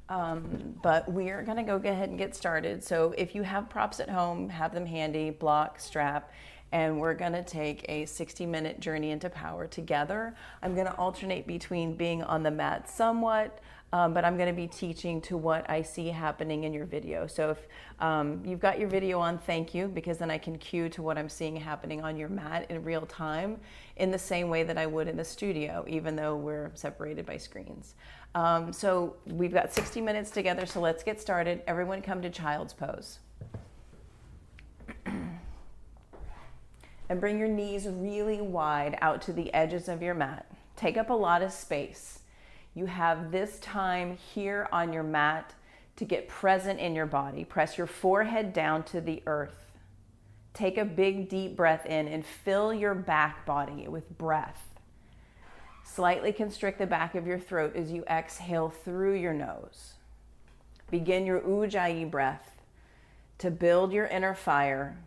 But we're going to go ahead and get started. So if you have props at home, have them handy, block, strap, and we're going to take a 60-minute journey into power together. I'm going to alternate between being on the mat somewhat, but I'm going to be teaching to what I see happening in your video. So if you've got your video on, thank you, because then I can cue to what I'm seeing happening on your mat in real time in the same way that I would in the studio, even though we're separated by screens. So we've got 60 minutes together, so let's get started. Everyone come to child's pose. And bring your knees really wide out to the edges of your mat. Take up a lot of space. You have this time here on your mat to get present in your body. Press your forehead down to the earth. Take a big deep breath in and fill your back body with breath. Slightly constrict the back of your throat as you exhale through your nose. Begin your Ujjayi breath to build your inner fire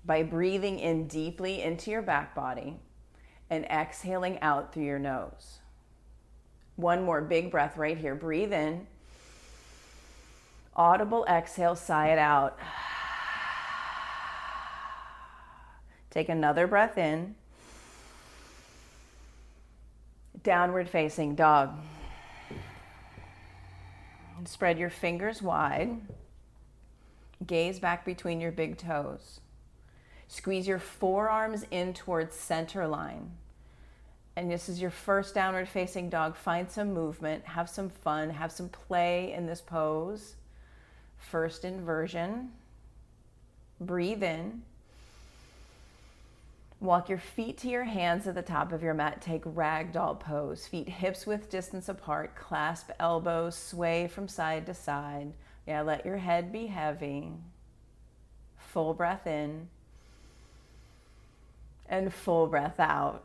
by breathing in deeply into your back body and exhaling out through your nose. One more big breath right here. Breathe in. Audible exhale, sigh it out. Take another breath in. Downward facing dog. And spread your fingers wide. Gaze back between your big toes. Squeeze your forearms in towards center line. And this is your first downward facing dog. Find some movement, have some fun, have some play in this pose. First inversion. Breathe in. Walk your feet to your hands at the top of your mat. Take ragdoll pose. Feet hips width distance apart. Clasp elbows. Sway from side to side. Yeah, let your head be heavy. Full breath in. And full breath out.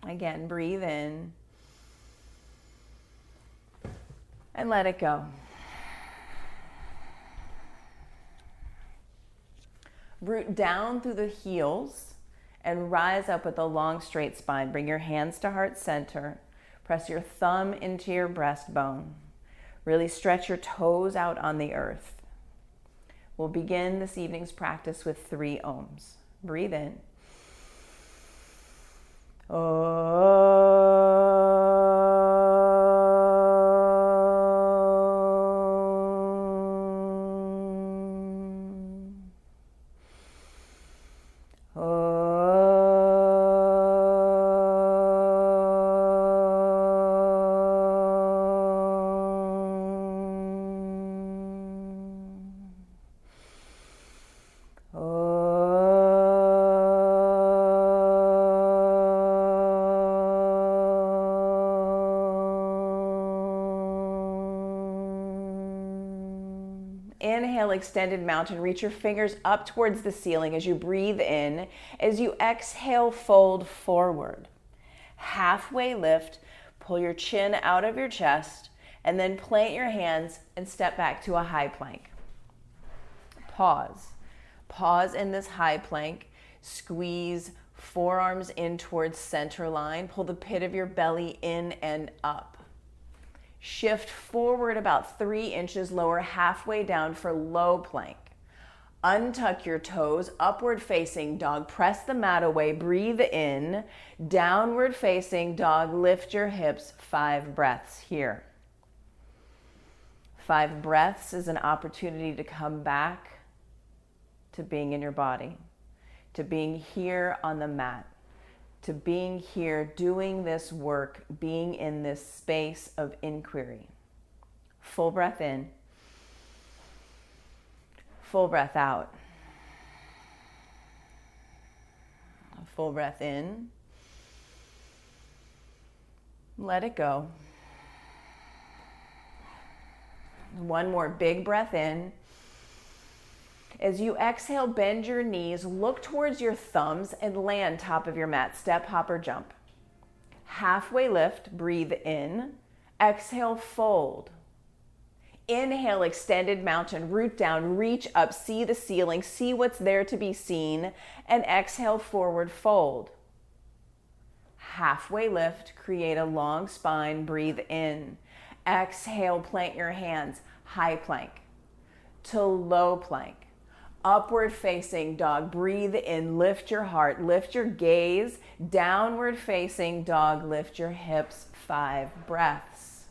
Again, breathe in. And let it go. Root down through the heels and rise up with a long straight spine. Bring your hands to heart center. Press your thumb into your breastbone. Really stretch your toes out on the earth. We'll begin this evening's practice with 3 ohms. Breathe in. Inhale, extended mountain. Reach your fingers up towards the ceiling as you breathe in. As you exhale, fold forward. Halfway lift, pull your chin out of your chest, and then plant your hands and step back to a high plank. Pause. Pause in this high plank. Squeeze forearms in towards center line. Pull the pit of your belly in and up. Shift forward about 3 inches, lower halfway down for low plank. Untuck your toes, upward facing dog. Press the mat away, breathe in. Downward facing dog, lift your hips. 5 breaths here. 5 breaths is an opportunity to come back to being in your body, to being here on the mat, to being here doing this work, being in this space of inquiry. Full breath in. Full breath out. Full breath in. Let it go. One more big breath in. As you exhale, bend your knees, look towards your thumbs, and land top of your mat. Step, hop, or jump. Halfway lift, breathe in. Exhale, fold. Inhale, extended mountain, root down, reach up, see the ceiling, see what's there to be seen, and exhale, forward fold. Halfway lift, create a long spine, breathe in. Exhale, plant your hands, high plank to low plank. Upward facing dog, breathe in, lift your heart, lift your gaze. Downward facing dog, lift your hips, 5 breaths.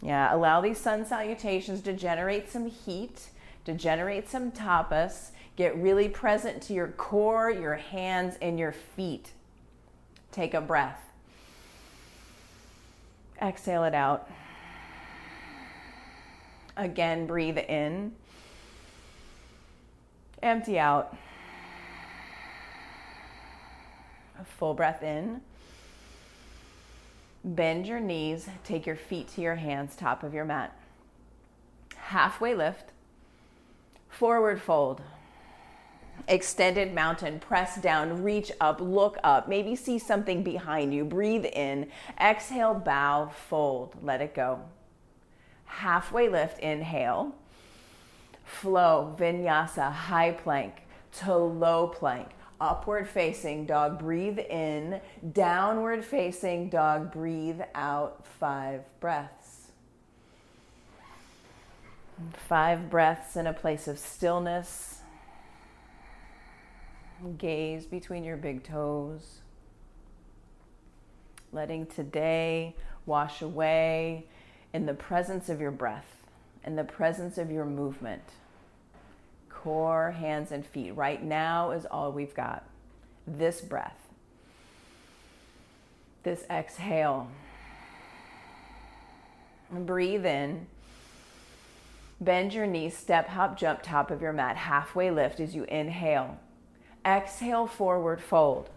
Yeah, allow these sun salutations to generate some heat, to generate some tapas. Get really present to your core, your hands, and your feet. Take a breath. Exhale it out. Again, breathe in. Empty out. A full breath in. Bend your knees. Take your feet to your hands, top of your mat. Halfway lift. Forward fold. Extended mountain, press down, reach up, look up. Maybe see something behind you. Breathe in. Exhale, bow, fold. Let it go. Halfway lift, inhale. Flow, vinyasa, high plank to low plank. Upward facing dog, breathe in. Downward facing dog, breathe out, 5 breaths. 5 breaths in a place of stillness. Gaze between your big toes. Letting today wash away in the presence of your breath, in the presence of your movement. Core, hands, and feet. Right now is all we've got. This breath. This exhale. Breathe in. Bend your knees, step, hop, jump, top of your mat. Halfway lift as you inhale. Exhale, forward fold.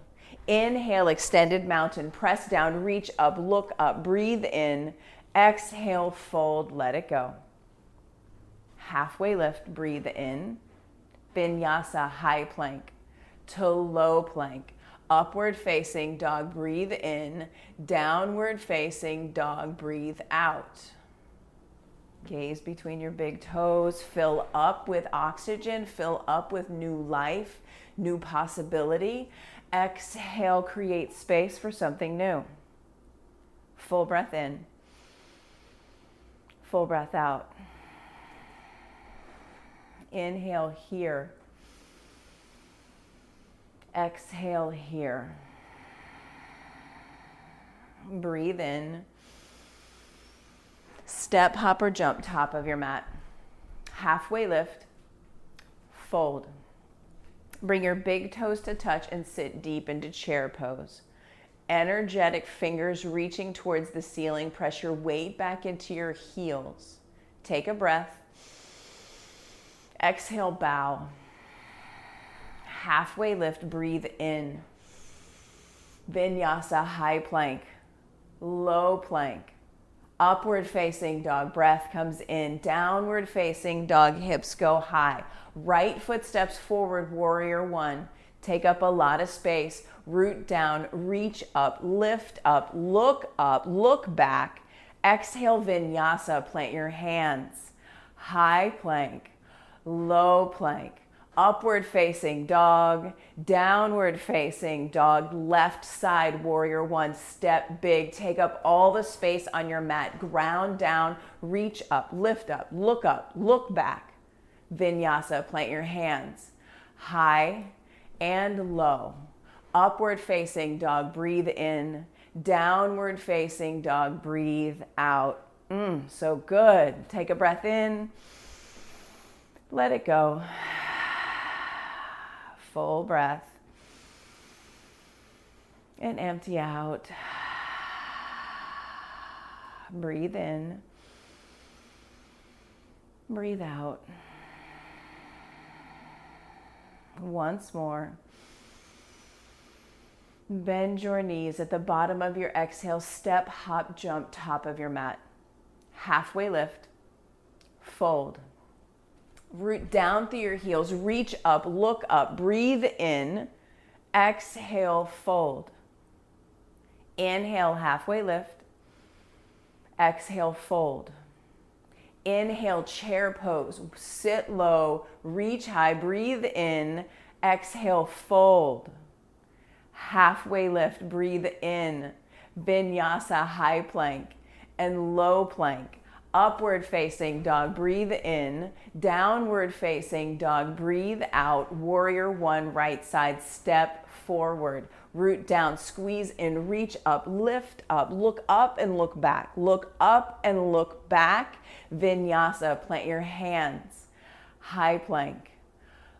Inhale, extended mountain. Press down, reach up, look up. Breathe in. Exhale, fold, let it go. Halfway lift, breathe in. Vinyasa, high plank to low plank. Upward facing dog, breathe in. Downward facing dog, breathe out. Gaze between your big toes. Fill up with oxygen. Fill up with new life, new possibility. Exhale, create space for something new. Full breath in. Full breath out. Inhale here. Exhale here. Breathe in. Step, hop, or jump, top of your mat. Halfway lift. Fold. Bring your big toes to touch and sit deep into chair pose. Energetic fingers reaching towards the ceiling. Press your weight back into your heels. Take a breath. Exhale, bow. Halfway lift, breathe in. Vinyasa, high plank, low plank. Upward facing dog, breath comes in. Downward facing dog, hips go high. Right foot steps forward, warrior 1. Take up a lot of space. Root down, reach up, look back. Exhale, vinyasa, plant your hands. High plank, low plank. Upward facing dog, downward facing dog, left side, warrior 1, step big. Take up all the space on your mat. Ground down, reach up, look back. Vinyasa, plant your hands. High and low. Upward facing dog, breathe in. Downward facing dog, breathe out. So good. Take a breath in. Let it go. Full breath. And empty out. Breathe in. Breathe out. Once more. Bend your knees at the bottom of your exhale. Step, hop, jump, top of your mat. Halfway lift. Fold. Root down through your heels. Reach up, look up. Breathe in. Exhale, fold. Inhale, halfway lift. Exhale, fold. Inhale, chair pose. Sit low, reach high, breathe in. Exhale, fold. halfway lift, breathe in, vinyasa, high plank, and low plank. Upward facing dog, breathe in, downward facing dog, breathe out, warrior one, right side, step forward, root down, squeeze in, reach up, lift up, look up and look back, look up and look back, vinyasa, plant your hands, high plank,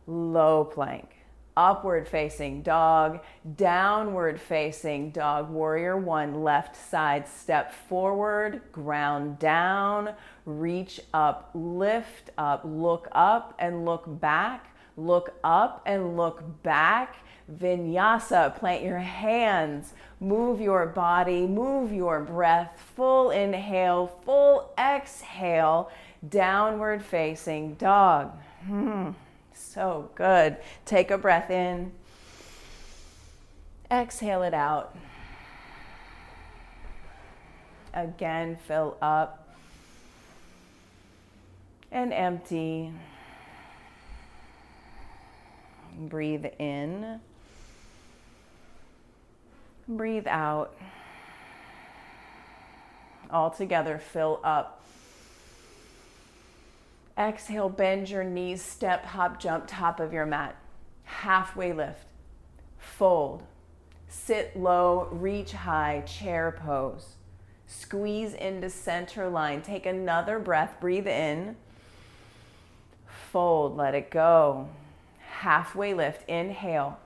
low plank. Upward facing dog, downward facing dog, warrior one, left side, step forward, ground down, reach up, lift up, look up and look back, look up and look back, vinyasa, plant your hands, move your body, move your breath, full inhale, full exhale, downward facing dog. So good. Take a breath in. Exhale it out. Again, fill up and empty. Breathe in. Breathe out. All together, fill up. Exhale, bend your knees, step, hop, jump, top of your mat. Halfway lift, fold, sit low, reach high, chair pose. Squeeze into center line. Take another breath, breathe in. Fold, let it go. Halfway lift, inhale.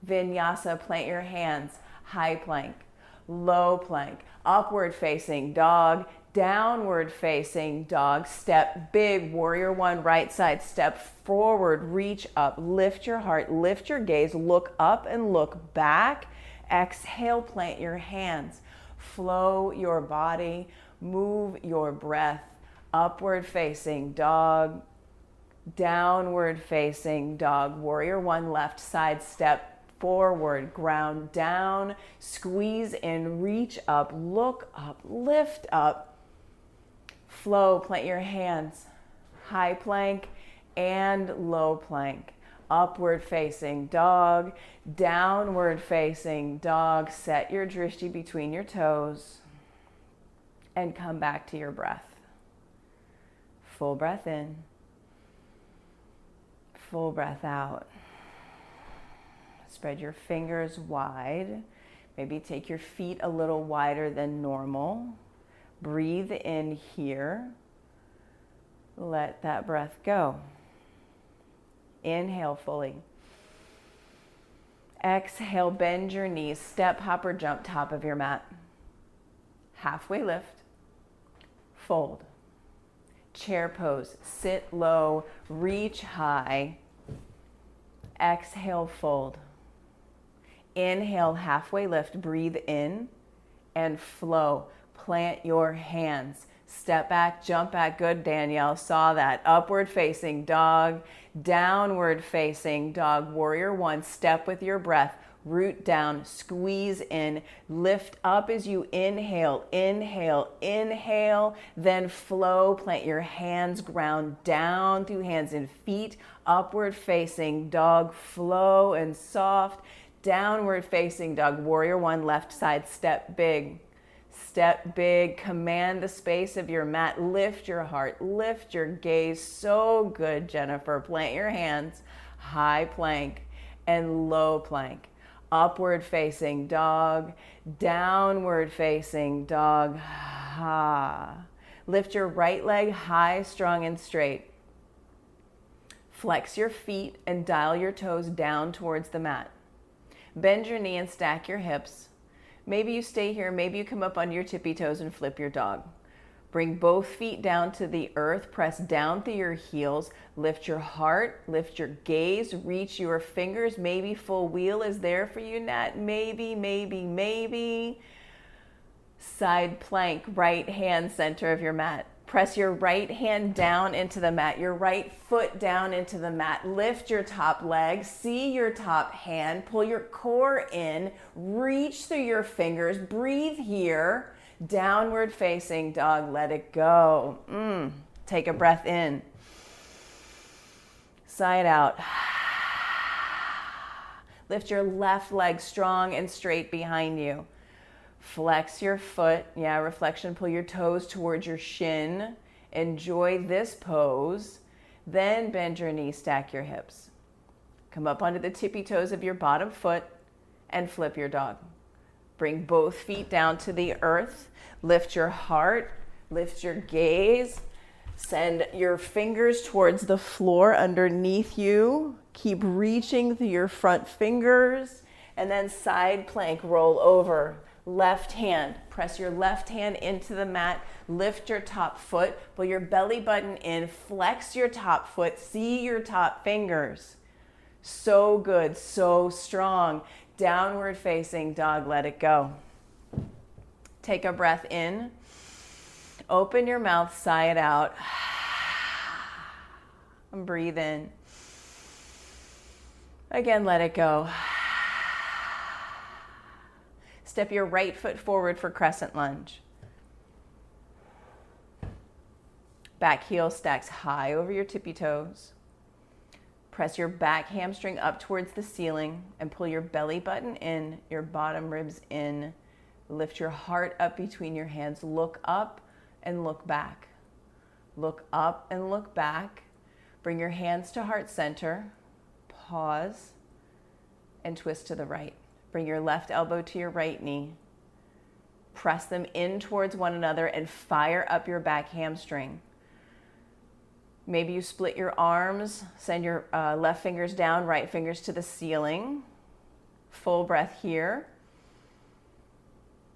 Vinyasa, plant your hands, high plank, low plank, upward facing dog, downward facing dog, step big, warrior one, right side, step forward, reach up, lift your heart, lift your gaze, look up and look back. Exhale, plant your hands, flow your body, move your breath, upward facing dog, downward facing dog, warrior one, left side, step forward, ground down, squeeze in, reach up, look up, lift up, flow, plant your hands, high plank and low plank, upward facing dog, downward facing dog, set your drishti between your toes and come back to your breath. Full breath in, full breath out. Spread your fingers wide. Maybe take your feet a little wider than normal. Breathe in here. Let that breath go. Inhale fully. Exhale, bend your knees, step, hop, or jump top of your mat. Halfway lift. Fold. Chair pose. Sit low, reach high. Exhale, fold. Inhale, halfway lift, breathe in and flow. Plant your hands. Step back, jump back. Good, Danielle. Saw that. Upward facing dog, downward facing dog. Warrior one. Step with your breath. Root down, squeeze in, lift up as you inhale, inhale, inhale, then flow. Plant your hands, ground down through hands and feet. Upward facing dog, flow and soft. Downward facing dog, warrior one, left side, step big. Step big, command the space of your mat, lift your heart, lift your gaze. So good, Jennifer. Plant your hands, high plank and low plank. Upward facing dog, downward facing dog. Lift your right leg high, strong and straight. Flex your feet and dial your toes down towards the mat. Bend your knee and stack your hips. Maybe you stay here, maybe you come up on your tippy toes and flip your dog. Bring both feet down to the earth, press down through your heels, lift your heart, lift your gaze, reach your fingers. Maybe full wheel is there for you, Nat. Maybe, maybe, maybe. Side plank, right hand center of your mat. Press your right hand down into the mat, your right foot down into the mat. Lift your top leg, see your top hand, pull your core in, reach through your fingers, breathe here. Downward facing dog, let it go. Take a breath in. Sigh it out. Lift your left leg strong and straight behind you. Flex your foot. Yeah, reflection. Pull your toes towards your shin. Enjoy this pose. Then bend your knees, stack your hips. Come up onto the tippy toes of your bottom foot and flip your dog. Bring both feet down to the earth. Lift your heart, lift your gaze. Send your fingers towards the floor underneath you. Keep reaching through your front fingers. And then side plank, roll over. Left hand, press your left hand into the mat. Lift your top foot, pull your belly button in. Flex your top foot, see your top fingers. So good, so strong. Downward facing dog, let it go. Take a breath in. Open your mouth, sigh it out. And breathe in. Again, let it go. Step your right foot forward for crescent lunge. Back heel stacks high over your tippy toes. Press your back hamstring up towards the ceiling and pull your belly button in, your bottom ribs in. Lift your heart up between your hands. Look up and look back. Look up and look back. Bring your hands to heart center. Pause and twist to the right. Bring your left elbow to your right knee. Press them in towards one another and fire up your back hamstring. Maybe you split your arms, send your left fingers down, right fingers to the ceiling. Full breath here.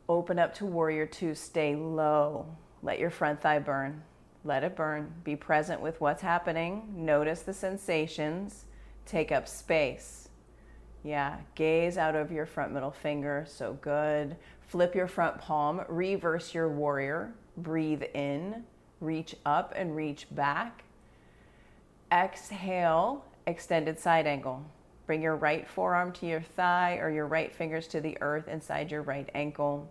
Open up to warrior two, stay low. Let your front thigh burn. Let it burn. Be present with what's happening. Notice the sensations. Take up space. Yeah, gaze out over your front middle finger, so good. Flip your front palm, reverse your warrior. Breathe in, reach up and reach back. Exhale, extended side angle. Bring your right forearm to your thigh or your right fingers to the earth inside your right ankle.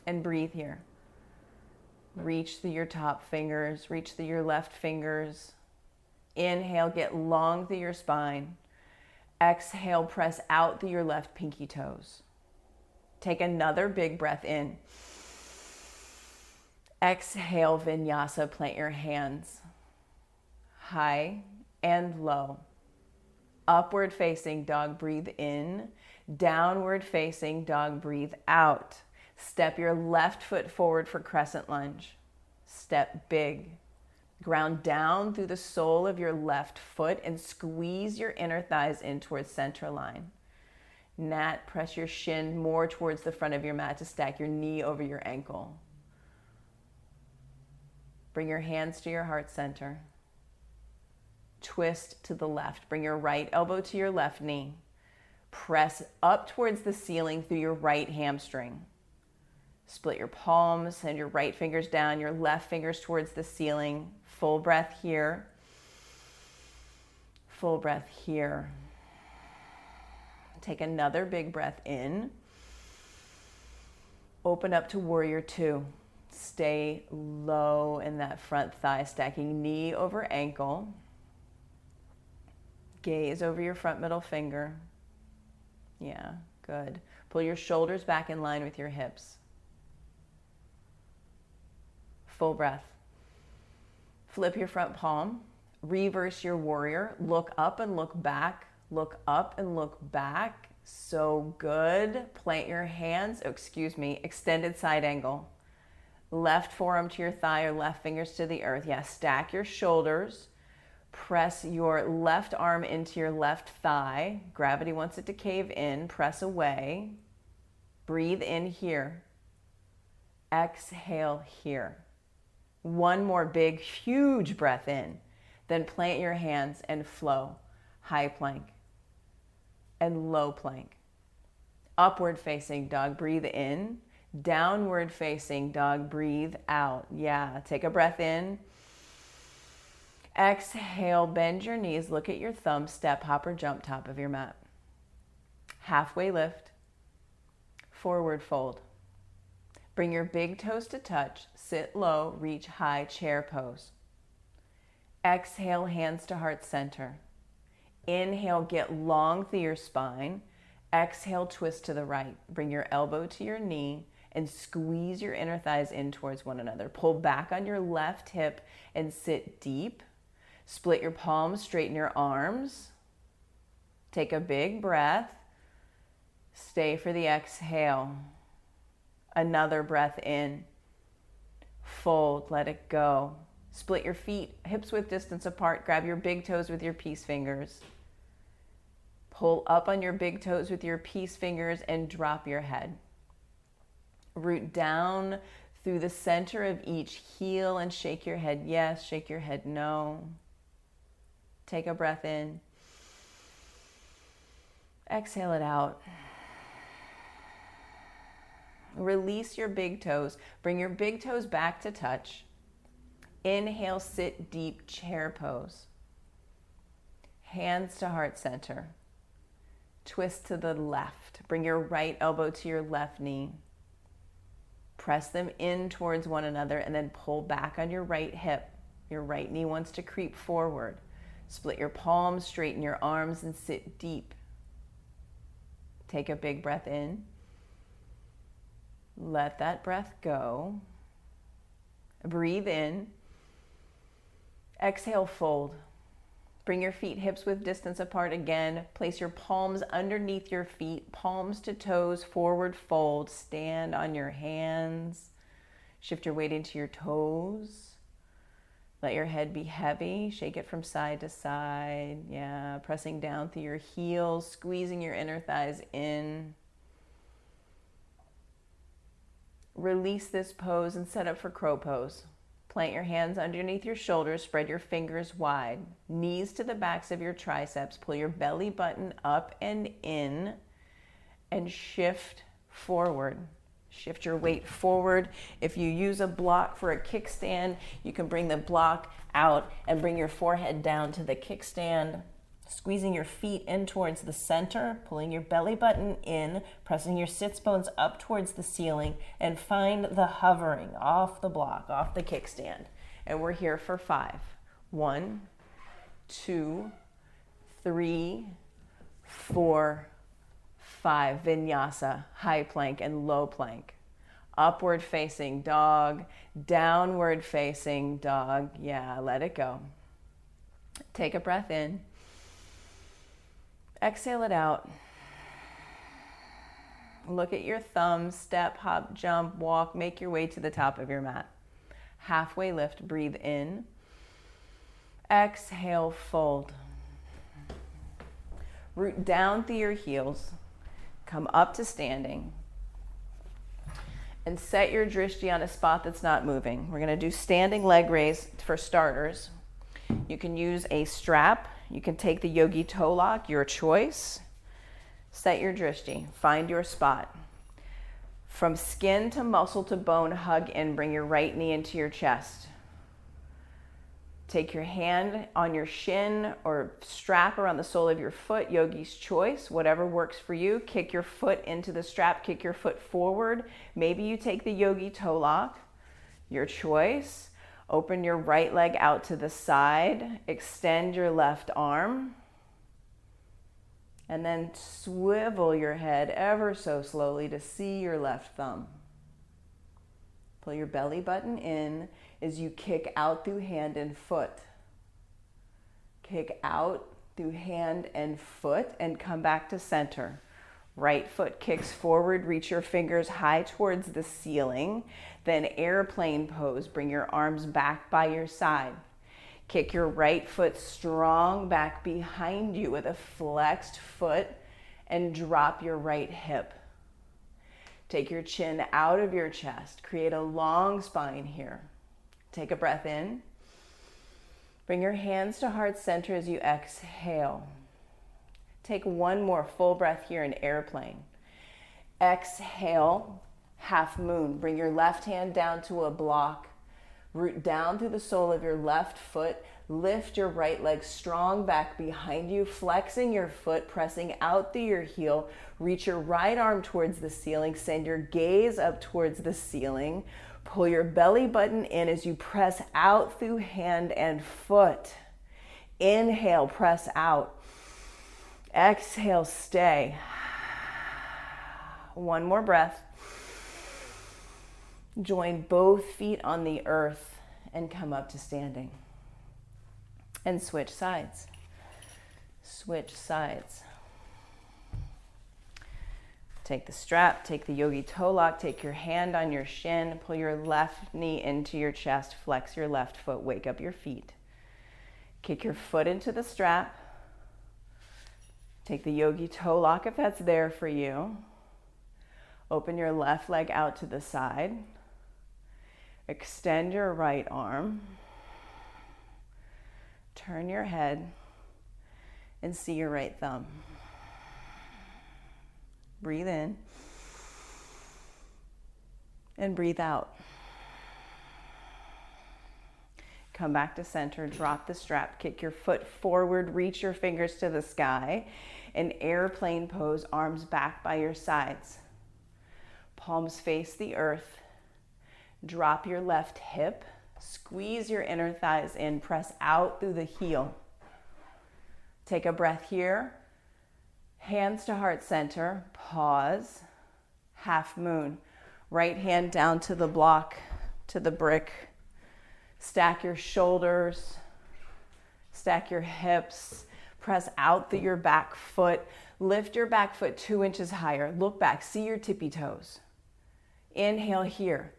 And breathe here. Reach through your top fingers, reach through your left fingers. Inhale, get long through your spine. Exhale, press out through your left pinky toes. Take another big breath in. Exhale, vinyasa, plant your hands. High and low. Upward facing dog, breathe in. Downward facing dog, breathe out. Step your left foot forward for crescent lunge. Step big. Ground down through the sole of your left foot and squeeze your inner thighs in towards center line. Nat, press your shin more towards the front of your mat to stack your knee over your ankle. Bring your hands to your heart center. Twist to the left. Bring your right elbow to your left knee. Press up towards the ceiling through your right hamstring. Split your palms, send your right fingers down, your left fingers towards the ceiling. Full breath here. Full breath here. Take another big breath in. Open up to warrior two. Stay low in that front thigh, stacking knee over ankle. Gaze over your front middle finger. Yeah, good. Pull your shoulders back in line with your hips. Full breath. Flip your front palm. Reverse your warrior. Look up and look back. Look up and look back. So good. Plant your hands. Extended side angle. Left forearm to your thigh or left fingers to the earth. Yeah, stack your shoulders. Press your left arm into your left thigh. Gravity wants it to cave in. Press away. Breathe in here. Exhale here. One more big, huge breath in. Then plant your hands and flow. High plank and low plank. Upward facing dog, breathe in. Downward facing dog, breathe out. Yeah, take a breath in. Exhale, bend your knees, look at your thumbs, step, hop, or jump top of your mat. Halfway lift, forward fold. Bring your big toes to touch, sit low, reach high, chair pose. Exhale, hands to heart center. Inhale, get long through your spine. Exhale, twist to the right. Bring your elbow to your knee and squeeze your inner thighs in towards one another. Pull back on your left hip and sit deep. Split your palms, straighten your arms. Take a big breath. Stay for the exhale. Another breath in. Fold, let it go. Split your feet, hips width distance apart. Grab your big toes with your peace fingers. Pull up on your big toes with your peace fingers and drop your head. Root down through the center of each heel and shake your head yes, shake your head no. Take a breath in. Exhale it out. Release your big toes. Bring your big toes back to touch. Inhale, sit deep, chair pose. Hands to heart center. Twist to the left. Bring your right elbow to your left knee. Press them in towards one another and then pull back on your right hip. Your right knee wants to creep forward. Split your palms, straighten your arms, and sit deep. Take a big breath in. Let that breath go. Breathe in. Exhale, fold. Bring your feet hips width distance apart again. Place your palms underneath your feet, palms to toes, forward fold. Stand on your hands. Shift your weight into your toes. Let your head be heavy. Shake it from side to side. Yeah, pressing down through your heels, squeezing your inner thighs in. Release this pose and set up for crow pose. Plant your hands underneath your shoulders, spread your fingers wide. Knees to the backs of your triceps. Pull your belly button up and in and shift forward. Shift your weight forward. If you use a block for a kickstand, you can bring the block out and bring your forehead down to the kickstand. Squeezing your feet in towards the center, pulling your belly button in, pressing your sits bones up towards the ceiling, and find the hovering off the block, off the kickstand. And we're here for 5. 1, 2, 3, 4, 5. Vinyasa, high plank and low plank. Upward facing dog, downward facing dog. Yeah, let it go. Take a breath in. Exhale it out. Look at your thumbs, step, hop, jump, walk, make your way to the top of your mat. Halfway lift, breathe in. Exhale, fold. Root down through your heels. Come up to standing. And set your drishti on a spot that's not moving. We're going to do standing leg raise for starters. You can use a strap. You can take the yogi toe lock, your choice. Set your drishti. Find your spot. From skin to muscle to bone, hug in. Bring your right knee into your chest. Take your hand on your shin or strap around the sole of your foot, yogi's choice, whatever works for you. Kick your foot into the strap, kick your foot forward. Maybe you take the yogi toe lock, your choice. Open your right leg out to the side, extend your left arm, and then swivel your head ever so slowly to see your left thumb. Pull your belly button in as you kick out through hand and foot. Kick out through hand and foot and come back to center. Right foot kicks forward, reach your fingers high towards the ceiling. Then airplane pose, bring your arms back by your side. Kick your right foot strong back behind you with a flexed foot and drop your right hip. Take your chin out of your chest. Create a long spine here. Take a breath in. Bring your hands to heart center as you exhale. Take one more full breath here in airplane. Exhale, half moon. Bring your left hand down to a block. Root down through the sole of your left foot. Lift your right leg strong back behind you, flexing your foot, pressing out through your heel. Reach your right arm towards the ceiling. Send your gaze up towards the ceiling. Pull your belly button in as you press out through hand and foot. Inhale, press out. Exhale, stay. One more breath. Join both feet on the earth and come up to standing. And switch sides. Switch sides. Take the strap, take the yogi toe lock, take your hand on your shin, pull your left knee into your chest, flex your left foot, wake up your feet. Kick your foot into the strap. Take the yogi toe lock if that's there for you. Open your left leg out to the side. Extend your right arm. Turn your head and see your right thumb. Breathe in and breathe out. Come back to center, drop the strap, kick your foot forward, reach your fingers to the sky. An airplane pose, arms back by your sides. Palms face the earth. Drop your left hip, squeeze your inner thighs in, press out through the heel. Take a breath here. Hands to heart center, pause, half moon. Right hand down to the block, to the brick. Stack your shoulders, stack your hips, press out through your back foot. Lift your back foot 2 inches higher. Look back, see your tippy toes. Inhale here.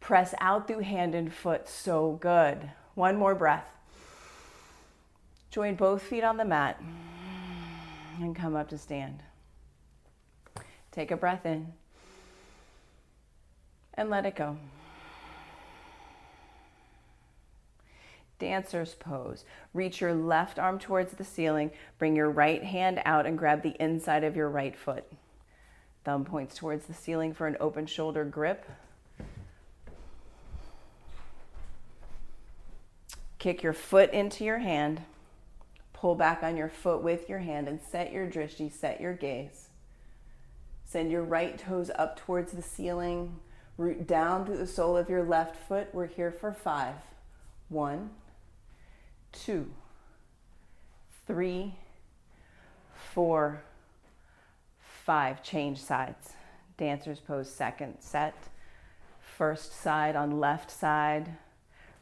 Press out through hand and foot, so good. One more breath. Join both feet on the mat and come up to stand. Take a breath in and let it go. Dancer's pose. Reach your left arm towards the ceiling. Bring your right hand out and grab the inside of your right foot. Thumb points towards the ceiling for an open shoulder grip. Kick your foot into your hand. Pull back on your foot with your hand and set your drishti, set your gaze. Send your right toes up towards the ceiling. Root down through the sole of your left foot. We're here for 5. 1, 2, 3, 4, 5. Change sides. Dancer's pose, second set. First side on left side.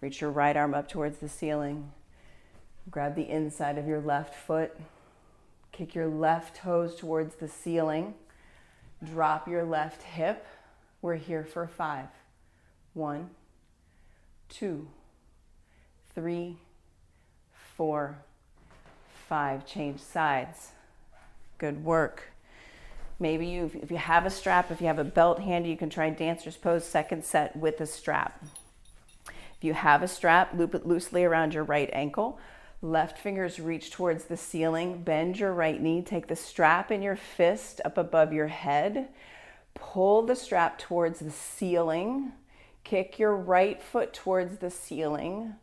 Reach your right arm up towards the ceiling. Grab the inside of your left foot. Kick your left toes towards the ceiling. Drop your left hip. We're here for 5. 1, 2, 3, 4, 5. Change sides. Good work. Maybe if you have a strap, if you have a belt handy, you can try dancer's pose, second set with a strap. If you have a strap, loop it loosely around your right ankle. Left fingers reach towards the ceiling. Bend your right knee. Take the strap in your fist up above your head. Pull the strap towards the ceiling. Kick your right foot towards the ceiling.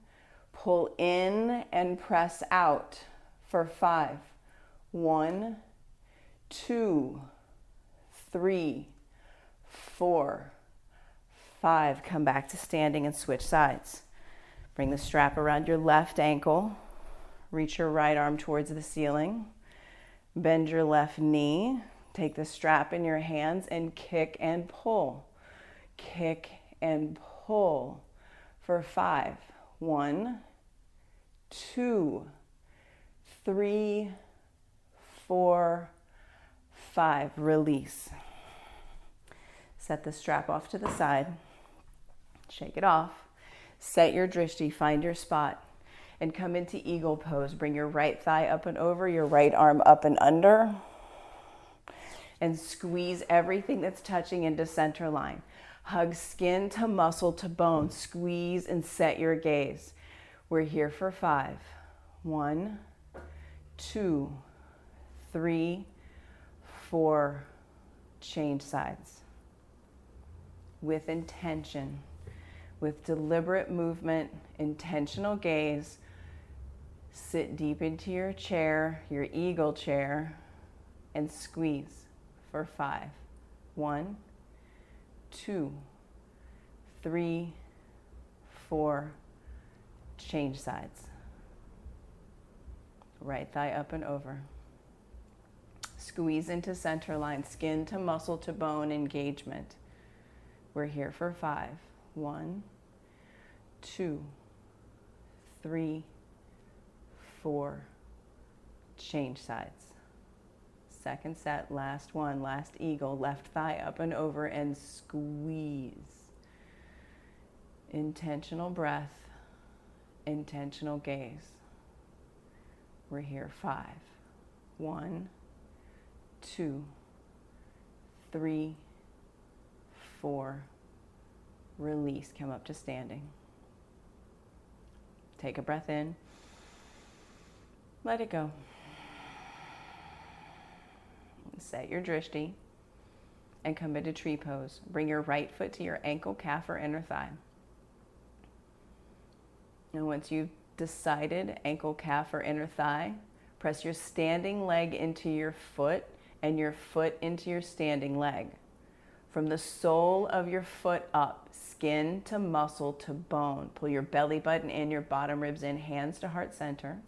Pull in and press out for 5. 1, 2, 3, 4, 5. Come back to standing and switch sides. Bring the strap around your left ankle. Reach your right arm towards the ceiling. Bend your left knee. Take the strap in your hands and kick and pull. Kick and pull for 5. 1, 2, 3, 4, 5. Release. Set the strap off to the side. Shake it off. Set your drishti, find your spot, and come into eagle pose. Bring your right thigh up and over, your right arm up and under, and squeeze everything that's touching into center line. Hug skin to muscle to bone. Squeeze and set your gaze. We're here for 5. 1, 2, 3, 4. Change sides. With intention, with deliberate movement, intentional gaze. Sit deep into your chair, your eagle chair, and squeeze for 5. 1, 2, 3, 4. Change sides. Right thigh up and over. squeeze into center line, skin to muscle to bone engagement. We're here for 5. 1, 2, 3, 4. Change sides. Second set, last one, last eagle, left thigh up and over and squeeze. Intentional breath, intentional gaze. We're here 5. 1, 2, 3, 4. Release, come up to standing. Take a breath in. Let it go. Set your drishti and come into tree pose. Bring your right foot to your ankle, calf, or inner thigh. And once you've decided ankle, calf, or inner thigh, press your standing leg into your foot and your foot into your standing leg. From the sole of your foot up, skin to muscle to bone. Pull your belly button in, your bottom ribs in, hands to heart center.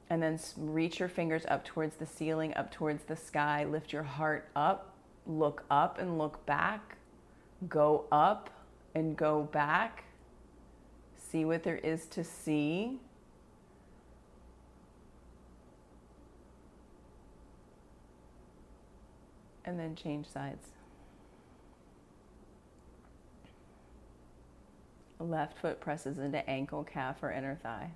And then reach your fingers up towards the ceiling, up towards the sky. Lift your heart up and look back. Go up and go back. See what there is to see. And then change sides. Left foot presses into ankle, calf, or inner thigh.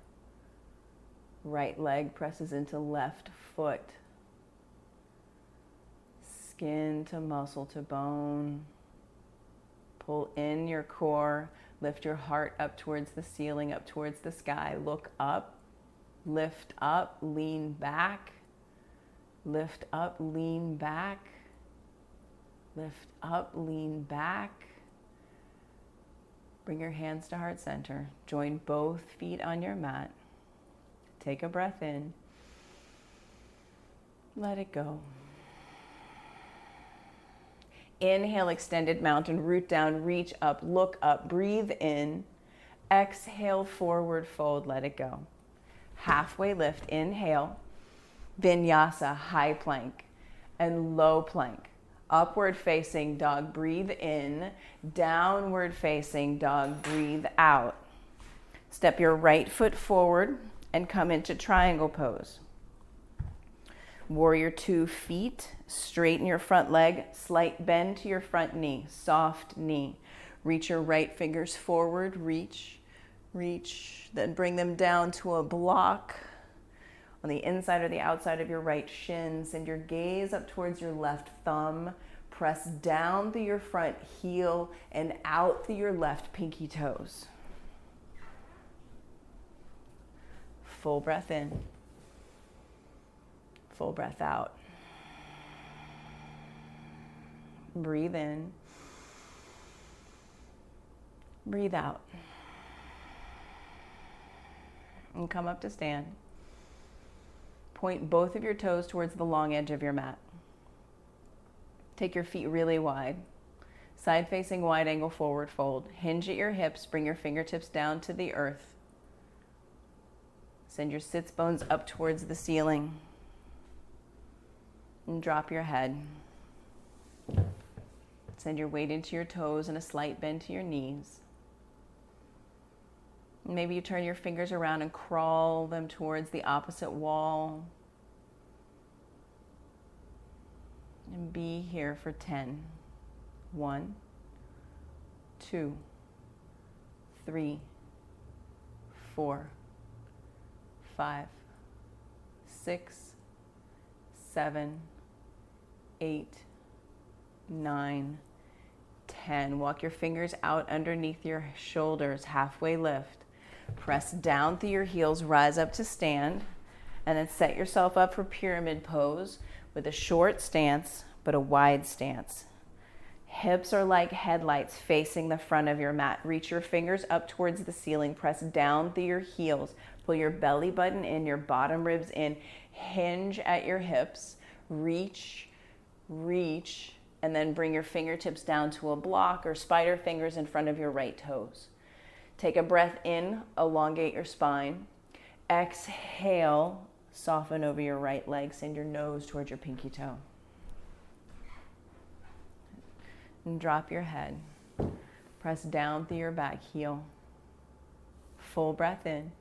Right leg presses into left foot. Skin to muscle to bone. Pull in your core. Lift your heart up towards the ceiling, up towards the sky. Look up. Lift up. Lean back. Lift up. Lean back. Lift up. Lean back. Bring your hands to heart center. Join both feet on your mat. Take a breath in. Let it go. Inhale, extended mountain, root down, reach up, look up, breathe in. Exhale, forward fold, let it go. Halfway lift, inhale, vinyasa, high plank, and low plank. Upward facing dog, breathe in. Downward facing dog, breathe out. Step your right foot forward and come into triangle pose. Warrior 2, feet, straighten your front leg, slight bend to your front knee, soft knee. Reach your right fingers forward, reach, then bring them down to a block on the inside or the outside of your right shin. Send your gaze up towards your left thumb. Press down through your front heel and out through your left pinky toes. Full breath in. Full breath out. Breathe in. Breathe out. And come up to stand. Point both of your toes towards the long edge of your mat. Take your feet really wide. Side facing wide angle forward fold. Hinge at your hips. Bring your fingertips down to the earth. Send your sits bones up towards the ceiling. And drop your head. Send your weight into your toes and a slight bend to your knees. Maybe you turn your fingers around and crawl them towards the opposite wall. And be here for 10. 1, 2, 3, 4, 5, 6, 7, 8, 9, 10. Walk your fingers out underneath your shoulders, halfway lift. Press down through your heels, rise up to stand, and then set yourself up for pyramid pose with a short stance, but a wide stance. Hips are like headlights facing the front of your mat. Reach your fingers up towards the ceiling. Press down through your heels. Pull your belly button in, your bottom ribs in. Hinge at your hips. Reach, and then bring your fingertips down to a block or spider fingers in front of your right toes. Take a breath in, elongate your spine. Exhale, Soften over your right leg, send your nose towards your pinky toe. And drop your head. Press down through your back heel. Full breath in.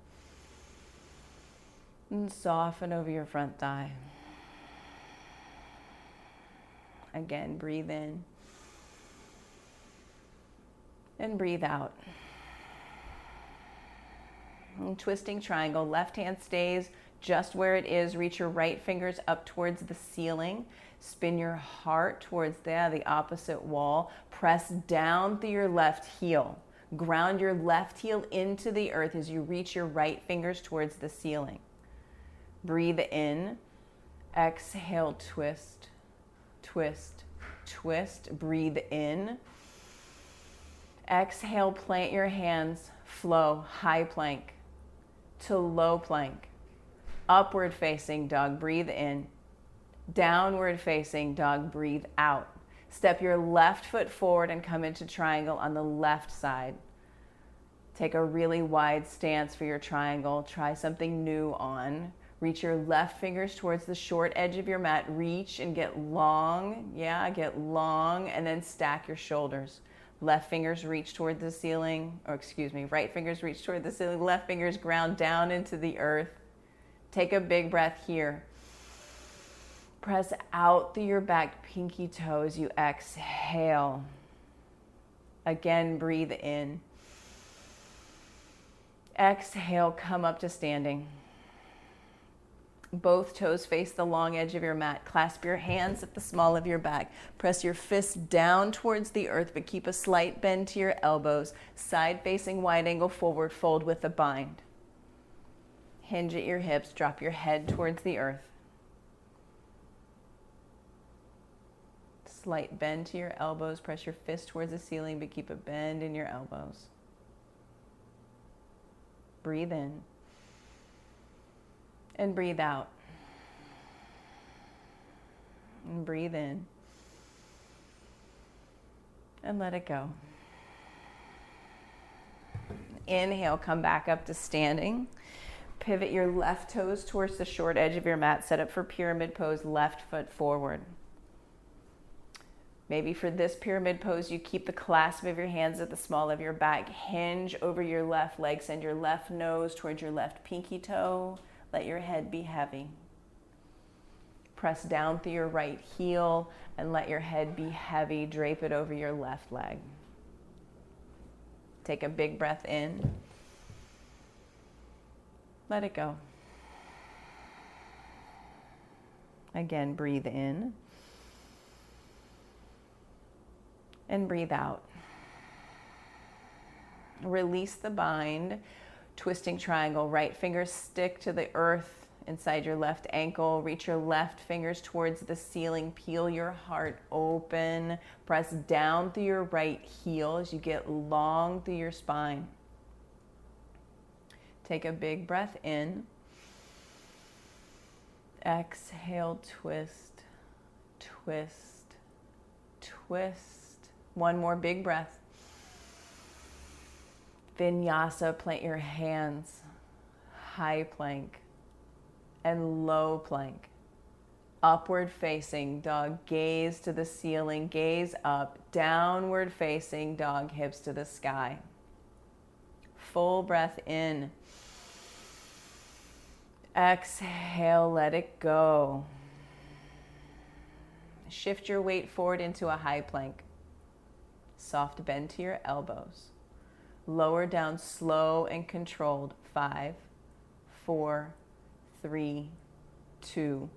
And soften over your front thigh. Again, breathe in. And breathe out. And twisting triangle, left hand stays just where it is. Reach your right fingers up towards the ceiling. Spin your heart towards the opposite wall. Press down through your left heel. Ground your left heel into the earth as you reach your right fingers towards the ceiling. Breathe in. Exhale, twist, twist, twist. Breathe in. Exhale, plant your hands, flow, high plank to low plank. Upward facing dog, breathe in. Downward facing dog, breathe out. Step your left foot forward and come into triangle on the left side. Take a really wide stance for your triangle. Try something new on. Reach your left fingers towards the short edge of your mat. Reach and get long. Yeah, get long, and then stack your shoulders. Left fingers reach toward the ceiling, right fingers reach toward the ceiling. Left fingers ground down into the earth. Take a big breath here. Press out through your back pinky toe as you exhale. Again, breathe in. Exhale, come up to standing. Both toes face the long edge of your mat. Clasp your hands at the small of your back. Press your fists down towards the earth, but keep a slight bend to your elbows. Side facing wide angle forward fold with a bind. Hinge at your hips. Drop your head towards the earth. Slight bend to your elbows. Press your fist towards the ceiling, but keep a bend in your elbows. Breathe in. And breathe out. And breathe in. And let it go. Inhale, come back up to standing. Pivot your left toes towards the short edge of your mat. Set up for pyramid pose, left foot forward. Maybe for this pyramid pose, you keep the clasp of your hands at the small of your back. Hinge over your left leg. Send your left nose towards your left pinky toe. Let your head be heavy. Press down through your right heel and let your head be heavy. Drape it over your left leg. Take a big breath in. Let it go. Again, breathe in. And breathe out. Release the bind. Twisting triangle, right fingers stick to the earth inside your left ankle. Reach your left fingers towards the ceiling. Peel your heart open. Press down through your right heel as you get long through your spine. Take a big breath in. Exhale, twist, twist, twist. One more big breath. Vinyasa, plant your hands, high plank and low plank. Upward facing dog, gaze to the ceiling, gaze up. Downward facing dog, hips to the sky. Full breath in. Exhale, let it go. Shift your weight forward into a high plank. Soft bend to your elbows. Lower down slow and controlled. 5, 4, 3, 2,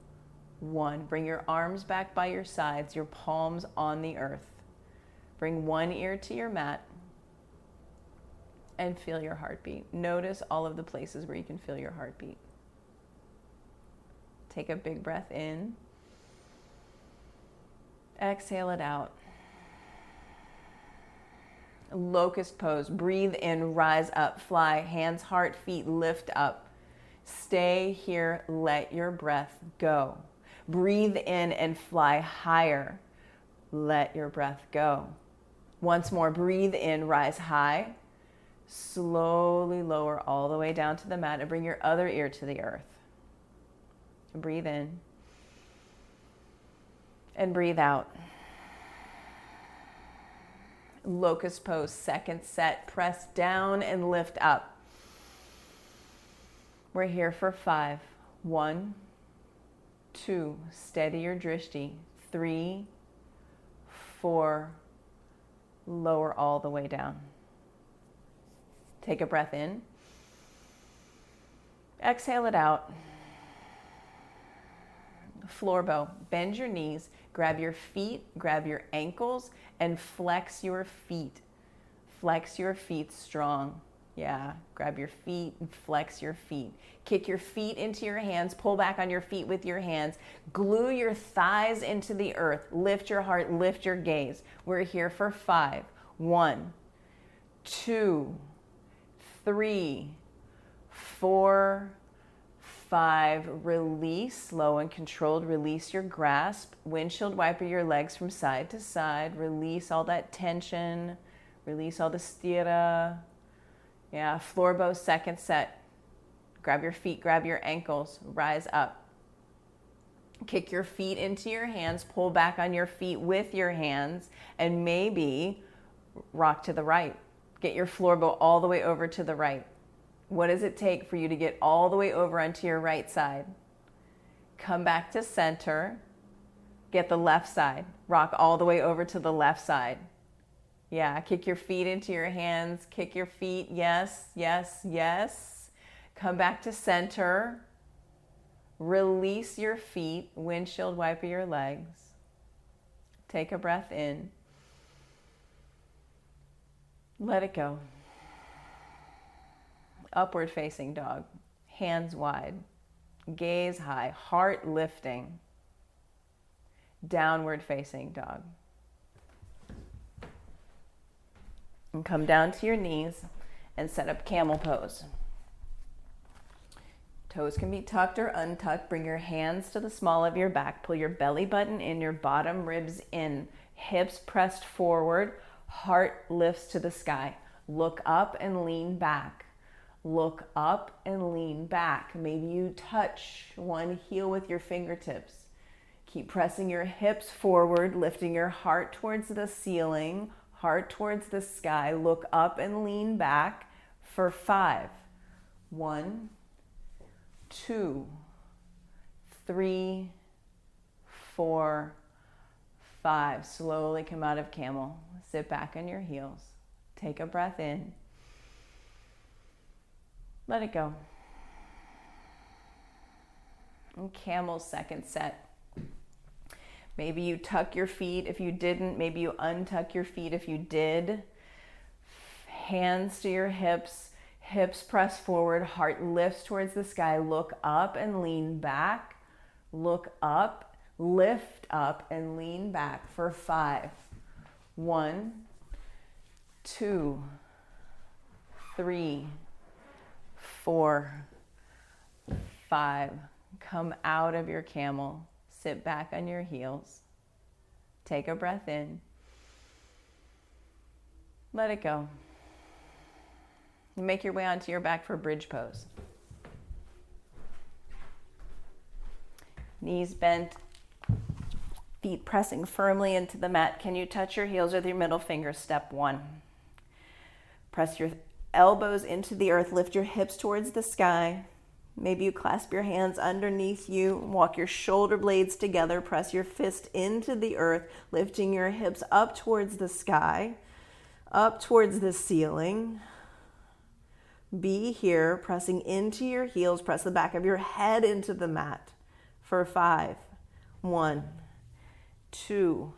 1. Bring your arms back by your sides, your palms on the earth. Bring one ear to your mat and feel your heartbeat. Notice all of the places where you can feel your heartbeat. Take a big breath in. Exhale it out. Locust pose. Breathe in, rise up, fly. Hands, heart, feet, lift up. Stay here, let your breath go. Breathe in and fly higher. Let your breath go. Once more, breathe in, rise high. Slowly lower all the way down to the mat and bring your other ear to the earth. Breathe in. And breathe out. Locust pose, second set. Press down and lift up. We're here for 5. 1, 2, steady your drishti. 3, 4, lower all the way down. Take a breath in. Exhale it out. Floor bow. Bend your knees, grab your feet, grab your ankles, and flex your feet. Flex your feet strong. Yeah, grab your feet and flex your feet. Kick your feet into your hands. Pull back on your feet with your hands. Glue your thighs into the earth. Lift your heart, lift your gaze. We're here for 5. 1, 2, 3, 4, 5. Release, slow and controlled. Release your grasp. Windshield wiper your legs from side to side. Release all that tension. Release all the stira. Yeah, floor bow, second set. Grab your feet, grab your ankles, rise up. Kick your feet into your hands, pull back on your feet with your hands, and maybe rock to the right. Get your floor bow all the way over to the right. What does it take for you to get all the way over onto your right side? Come back to center. Get the left side. Rock all the way over to the left side. Yeah, kick your feet into your hands. Kick your feet. Yes, yes, yes. Come back to center. Release your feet. Windshield wiper your legs. Take a breath in. Let it go. Upward facing dog. Hands wide. Gaze high. Heart lifting. Downward facing dog. And come down to your knees and set up camel pose. Toes can be tucked or untucked. Bring your hands to the small of your back. Pull your belly button in, your bottom ribs in. Hips pressed forward. Heart lifts to the sky. Look up and lean back. Look up and lean back. Maybe you touch one heel with your fingertips. Keep pressing your hips forward, lifting your heart towards the ceiling. Heart towards the sky. Look up and lean back for 5. 1, 2, 3, 4, 5. Slowly come out of camel. Sit back on your heels. Take a breath in. Let it go. And camel, second set. Maybe you tuck your feet if you didn't. Maybe you untuck your feet if you did. Hands to your hips. Hips press forward. Heart lifts towards the sky. Look up and lean back. Look up. Lift up and lean back for 5. 1, 2, 3, 4, 5. Come out of your camel. Sit back on your heels. Take a breath in. Let it go. Make your way onto your back for bridge pose. Knees bent, feet pressing firmly into the mat. Can you touch your heels with your middle finger? Step 1. Press your elbows into the earth. Lift your hips towards the sky. Maybe you clasp your hands underneath you. Walk your shoulder blades together. Press your fist into the earth, lifting your hips up towards the sky, up towards the ceiling. Be here, pressing into your heels. Press the back of your head into the mat for 5. 1, 2,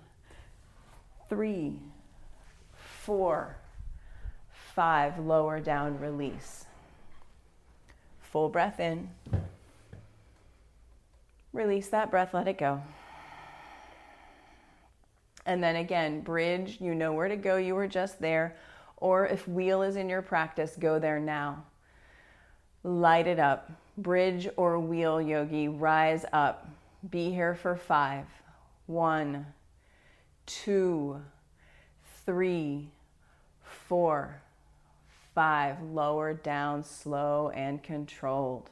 3, 4, 5. Lower down, release. Full breath in. Release that breath, let it go. And then again, bridge, you know where to go, you were just there. Or if wheel is in your practice, go there now. Light it up. Bridge or wheel yogi, rise up. Be here for 5. 1, 2, 3, 4, 5. Lower down, slow and controlled.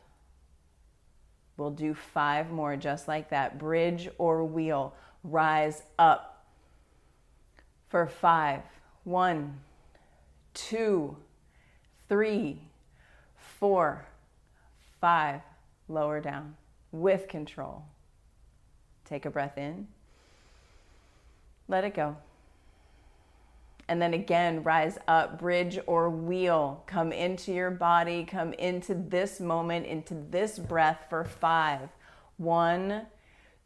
We'll do 5 more just like that. Bridge or wheel. Rise up for 5. 1, 2, 3, 4, 5. Lower down with control. Take a breath in. Let it go. And then again, rise up, bridge or wheel. Come into your body, come into this moment, into this breath for 5. 1,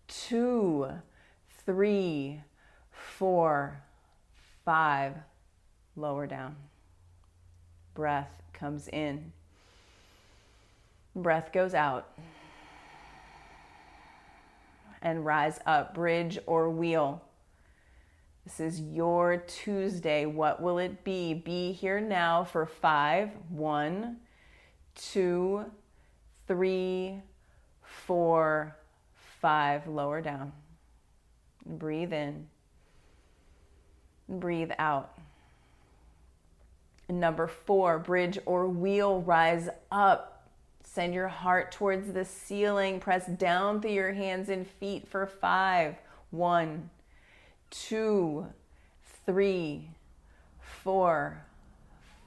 2, 3, 4, 5. Lower down. Breath comes in. Breath goes out. And rise up, bridge or wheel. This is your Tuesday. What will it be? Be here now for 5. 1, 2, 3, 4, 5. Lower down. Breathe in. Breathe out. Number 4, bridge or wheel, rise up. Send your heart towards the ceiling. Press down through your hands and feet for 5. 1, 2, 3, 4,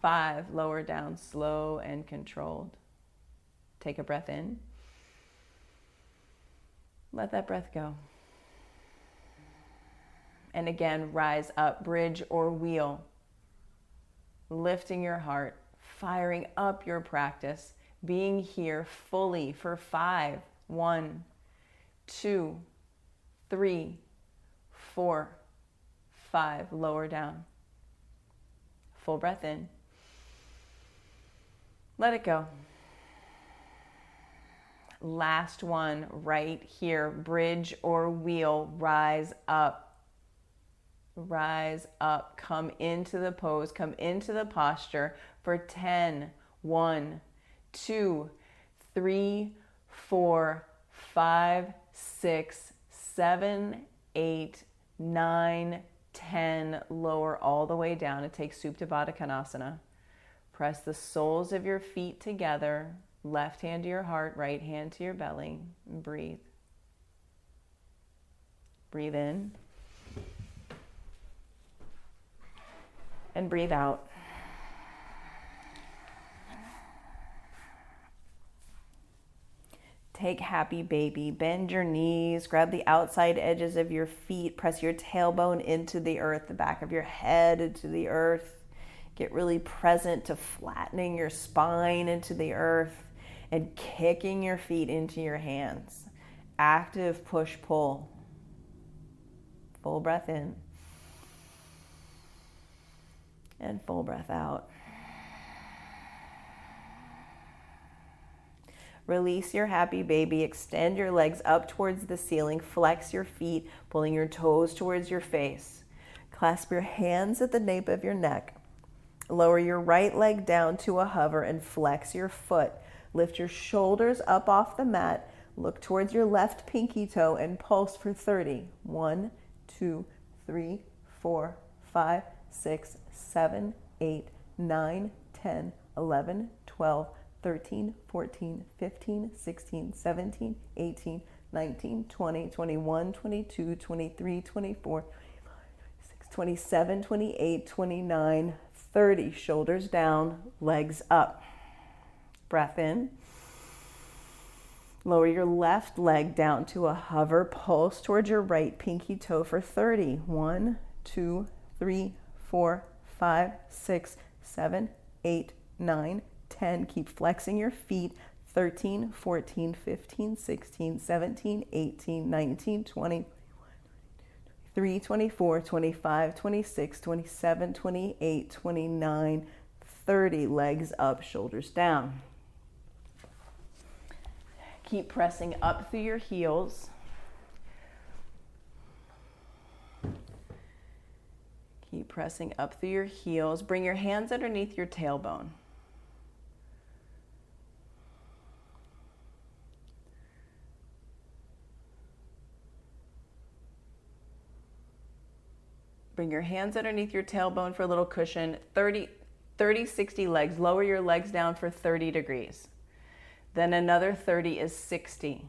5. Lower down, slow and controlled. Take a breath in. Let that breath go. And again, rise up, bridge or wheel. Lifting your heart, firing up your practice, being here fully for 5. 1, 2, 3, 4, 5. Lower down. Full breath in. Let it go. Last one right here. Bridge or wheel. Rise up. Rise up. Come into the pose. Come into the posture for 10. 1, 2, 3, 4, 5, 6, 7, 8, 9, 10. Lower all the way down and take Supta Baddha Konasana. Press the soles of your feet together. Left hand to your heart, right hand to your belly. And breathe. Breathe in. And breathe out. Take happy baby. Bend your knees. Grab the outside edges of your feet. Press your tailbone into the earth, the back of your head into the earth. Get really present to flattening your spine into the earth and kicking your feet into your hands. Active push-pull. Full breath in. And full breath out. Release your happy baby. Extend your legs up towards the ceiling. Flex your feet, pulling your toes towards your face. Clasp your hands at the nape of your neck. Lower your right leg down to a hover and flex your foot. Lift your shoulders up off the mat. Look towards your left pinky toe and pulse for 30. 1, 2, 3, 4, 5, 6, 7, 8, 9, 10, 11, 12, 13, 14, 15, 16, 17, 18, 19, 20, 21, 22, 23, 24, 27, 28, 29, 30. Shoulders down, legs up. Breath in. Lower your left leg down to a hover. Pulse towards your right pinky toe for 30. 1, 2, 3, 4, 5, 6, 7, 8, 9, 10. Keep flexing your feet. 13, 14, 15, 16, 17, 18, 19, 20, 23, 24, 25, 26, 27, 28, 29, 30. Legs up, shoulders down. Keep pressing up through your heels. Keep pressing up through your heels. Bring your hands underneath your tailbone. Bring your hands underneath your tailbone for a little cushion. 30, 60 legs. Lower your legs down for 30 degrees. Then another 30 is 60.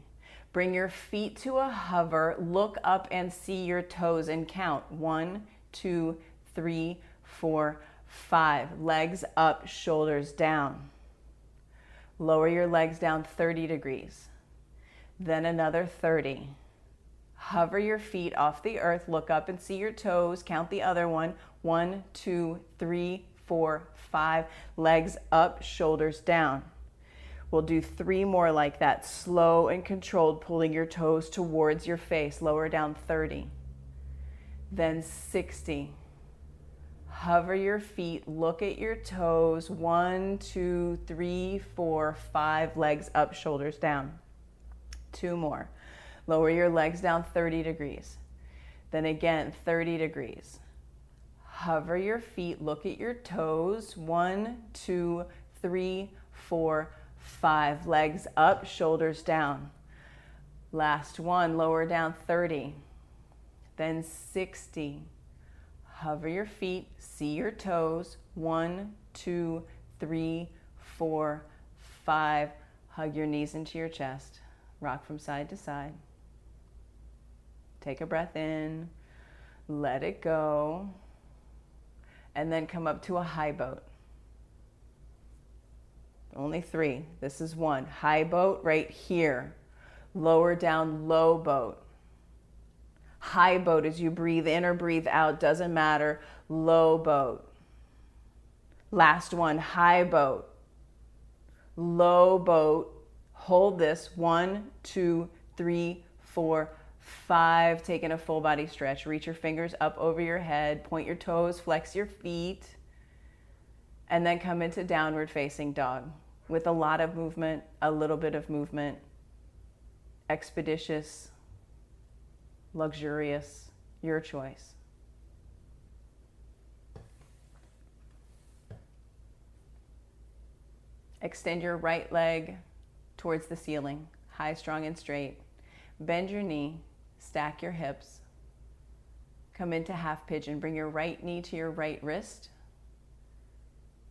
Bring your feet to a hover, look up and see your toes and count. 1, 2, 3, 4, 5. Legs up, shoulders down. Lower your legs down 30 degrees. Then another 30. Hover your feet off the earth, look up and see your toes, count the other one. 1, 2, 3, 4, 5. Legs up, shoulders down. We'll do 3 more like that, slow and controlled, pulling your toes towards your face. Lower down 30. Then 60. Hover your feet, look at your toes. 1, 2, 3, 4, 5. Legs up, shoulders down. 2 more. Lower your legs down 30 degrees. Then again, 30 degrees. Hover your feet, look at your toes. 1, 2, 3, 4, 5. Legs up, shoulders down. Last one, lower down 30. Then 60. Hover your feet, see your toes. 1, 2, 3, 4, 5. Hug your knees into your chest. Rock from side to side. Take a breath in, let it go, and then come up to a high boat. Only 3. This is 1. High boat right here. Lower down, low boat. High boat as you breathe in or breathe out, doesn't matter. Low boat. Last one, high boat. Low boat. Hold this. 1, 2, 3, 4, 5. Taking a full body stretch. Reach your fingers up over your head. Point your toes, flex your feet. And then come into downward facing dog with a lot of movement, a little bit of movement. Expeditious, luxurious, your choice. Extend your right leg towards the ceiling, high, strong, and straight. Bend your knee, stack your hips. Come into half pigeon. Bring your right knee to your right wrist.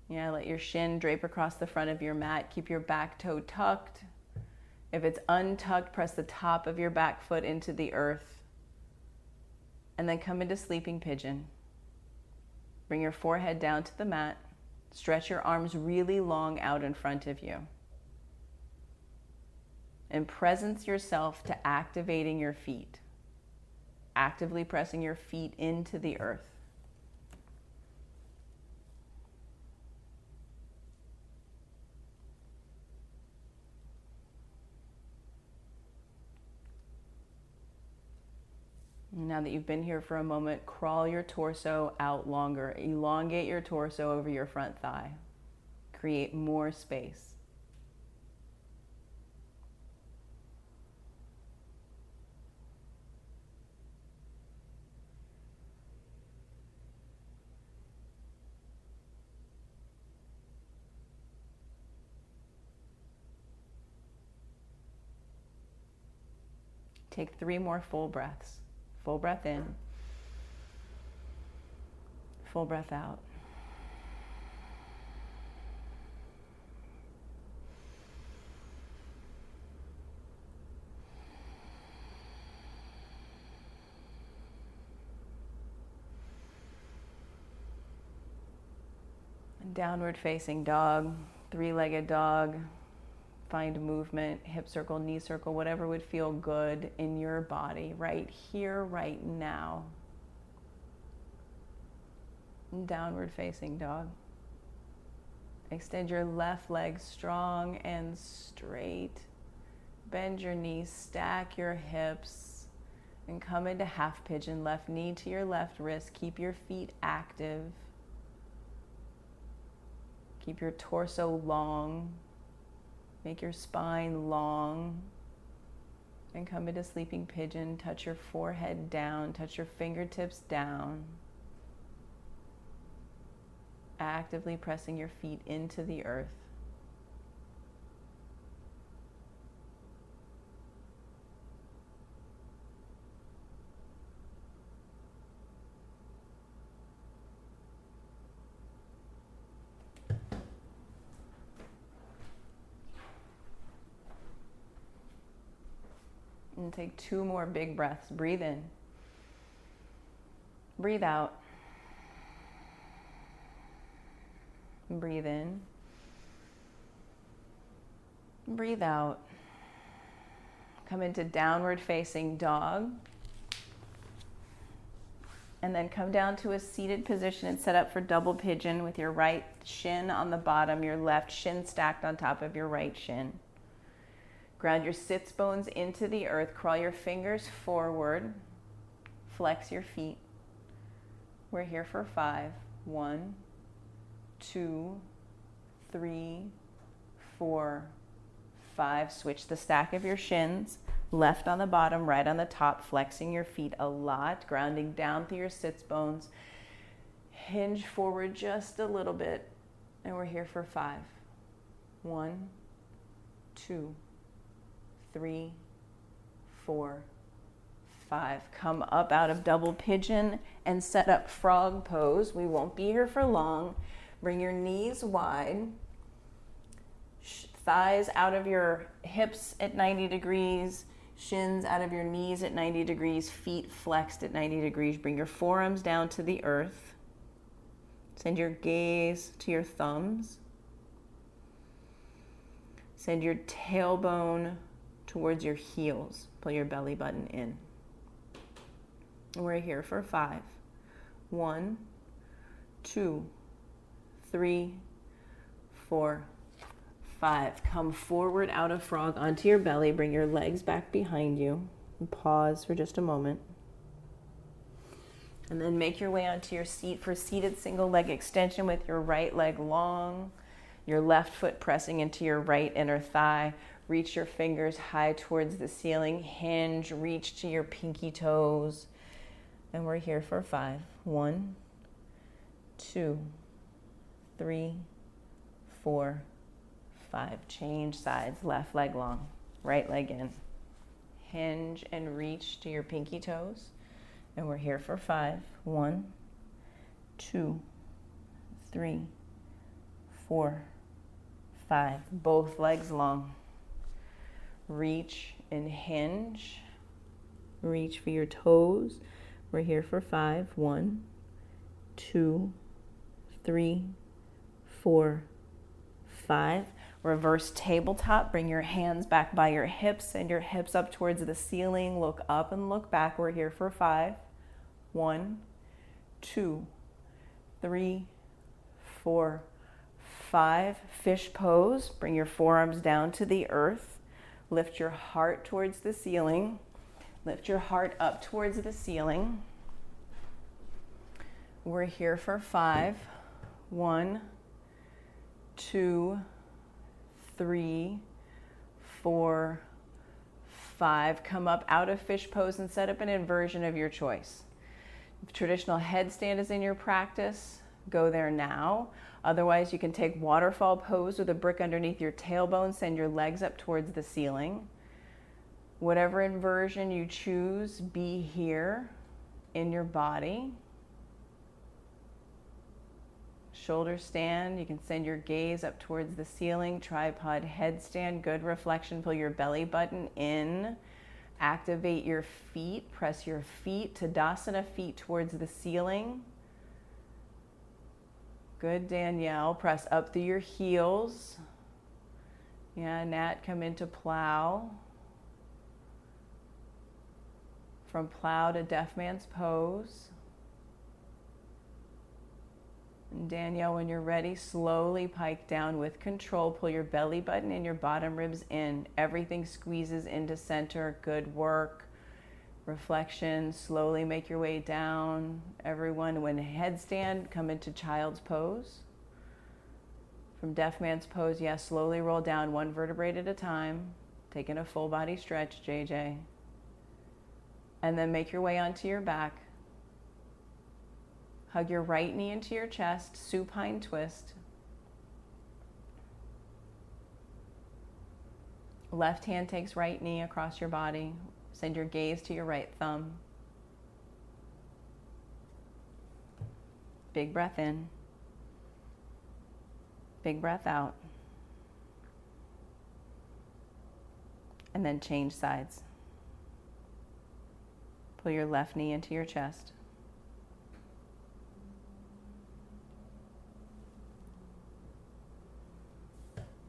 Yeah, let your shin drape across the front of your mat. Keep your back toe tucked. If it's untucked, press the top of your back foot into the earth. And then come into sleeping pigeon. Bring your forehead down to the mat. Stretch your arms really long out in front of you. And presence yourself to activating your feet. Actively pressing your feet into the earth. Now that you've been here for a moment, crawl your torso out longer. Elongate your torso over your front thigh. Create more space. Take 3 more full breaths. Full breath in. Full breath out. Downward facing dog, 3-legged dog. Find movement, hip circle, knee circle, whatever would feel good in your body right here, right now. Downward facing dog. Extend your left leg strong and straight. Bend your knees, stack your hips, and come into half pigeon. Left knee to your left wrist. Keep your feet active. Keep your torso long. Make your spine long. And come into sleeping pigeon. Touch your forehead down. Touch your fingertips down. Actively pressing your feet into the earth. And take 2 more big breaths. Breathe in. Breathe out. Breathe in. Breathe out. Come into downward facing dog. And then come down to a seated position and set up for double pigeon with your right shin on the bottom, your left shin stacked on top of your right shin. Ground your sits bones into the earth. Crawl your fingers forward. Flex your feet. We're here for 5. 1, 2, 3, 4, 5. Switch the stack of your shins. Left on the bottom, right on the top, flexing your feet a lot, grounding down through your sits bones. Hinge forward just a little bit, and we're here for 5. 1, 2, 3, 4, 5. Come up out of double pigeon and set up frog pose. We won't be here for long. Bring your knees wide. Thighs out of your hips at 90 degrees. Shins out of your knees at 90 degrees. Feet flexed at 90 degrees. Bring your forearms down to the earth. Send your gaze to your thumbs. Send your tailbone towards your heels. Pull your belly button in. We're here for 5. 1, 2, 3, 4, 5. Come forward out of frog onto your belly. Bring your legs back behind you. And pause for just a moment. And then make your way onto your seat for seated single leg extension with your right leg long, your left foot pressing into your right inner thigh. Reach your fingers high towards the ceiling. Hinge, reach to your pinky toes. And we're here for 5. 1, 2, 3, 4, 5. Change sides. Left leg long, right leg in. Hinge and reach to your pinky toes. And we're here for 5. 1, 2, 3, 4, 5. Both legs long. Reach and hinge. Reach for your toes. We're here for 5. 1, 2, 3, 4, 5. Reverse tabletop. Bring your hands back by your hips and your hips up towards the ceiling. Look up and look back. We're here for 5. 1, 2, 3, 4, 5. Fish pose. Bring your forearms down to the earth. Lift your heart towards the ceiling. Lift your heart up towards the ceiling. We're here for 5. 1, 2, 3, 4, 5. Come up out of fish pose and set up an inversion of your choice. If traditional headstand is in your practice, go there now. Otherwise, you can take waterfall pose with a brick underneath your tailbone. Send your legs up towards the ceiling. Whatever inversion you choose, be here in your body. Shoulder stand, you can send your gaze up towards the ceiling. Tripod headstand, good reflection. Pull your belly button in. Activate your feet. Press your feet, Tadasana feet towards the ceiling. Good, Danielle. Press up through your heels. Yeah, Nat, come into plow. From plow to deaf man's pose. And Danielle, when you're ready, slowly pike down with control. Pull your belly button and your bottom ribs in. Everything squeezes into center. Good work. Reflection. Slowly make your way down. Everyone, when headstand, come into child's pose. From deaf man's pose, yes, slowly roll down 1 vertebrae at a time. Taking a full body stretch, JJ. And then make your way onto your back. Hug your right knee into your chest, supine twist. Left hand takes right knee across your body. Send your gaze to your right thumb. Big breath in. Big breath out. And then change sides. Pull your left knee into your chest.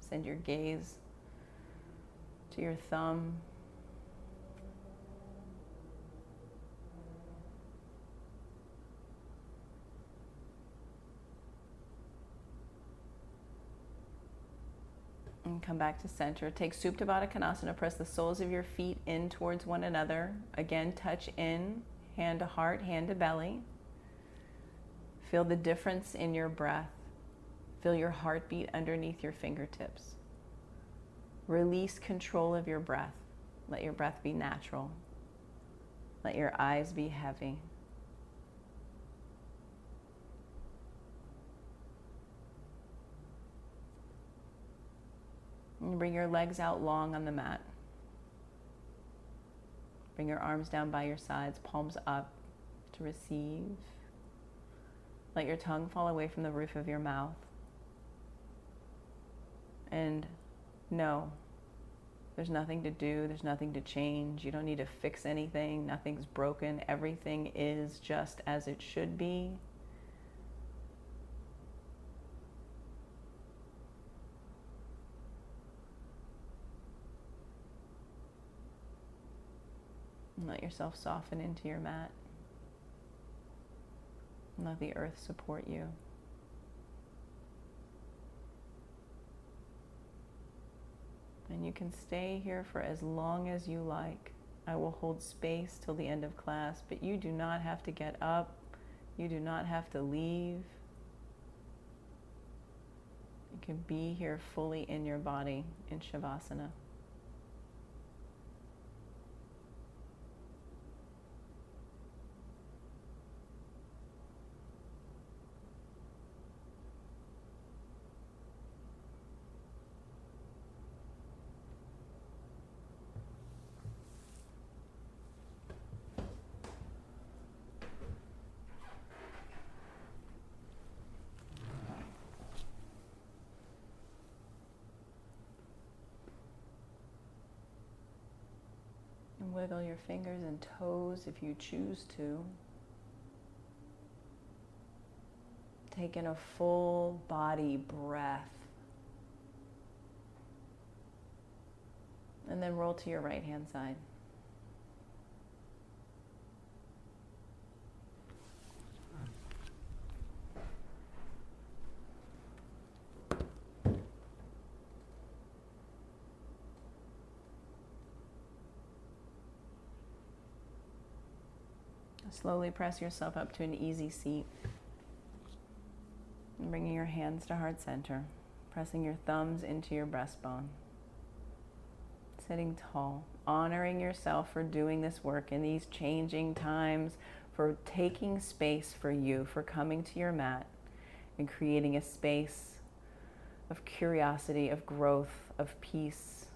Send your gaze to your thumb. And come back to center. Take Supta Baddha Konasana. Press the soles of your feet in towards one another. Again, touch in, hand to heart, hand to belly. Feel the difference in your breath. Feel your heartbeat underneath your fingertips. Release control of your breath. Let your breath be natural. Let your eyes be heavy. And bring your legs out long on the mat. Bring your arms down by your sides, palms up to receive. Let your tongue fall away from the roof of your mouth. And no, there's nothing to do, there's nothing to change. You don't need to fix anything, nothing's broken. Everything is just as it should be. And let yourself soften into your mat. And let the earth support you. And you can stay here for as long as you like. I will hold space till the end of class, but you do not have to get up. You do not have to leave. You can be here fully in your body in Shavasana. And wiggle your fingers and toes if you choose to. Take in a full body breath. And then roll to your right hand side. Slowly press yourself up to an easy seat. And bringing your hands to heart center. Pressing your thumbs into your breastbone. Sitting tall. Honoring yourself for doing this work in these changing times. For taking space for you. For coming to your mat. And creating a space of curiosity, of growth, of peace,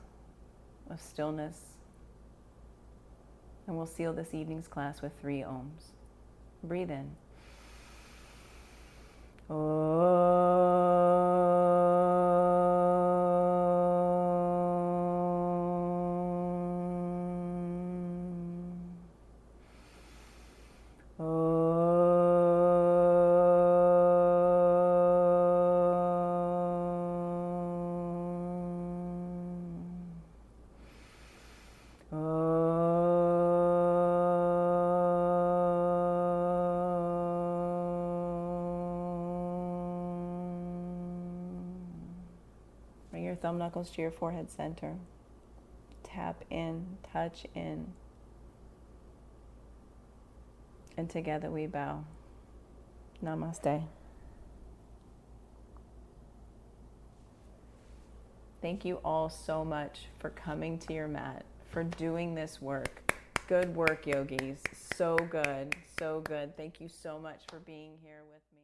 of stillness. And we'll seal this evening's class with 3 ohms. Breathe in. Bring your thumb knuckles to your forehead center. Tap in, touch in. And together we bow. Namaste. Thank you all so much for coming to your mat, for doing this work. Good work, yogis. So good, so good. Thank you so much for being here with me.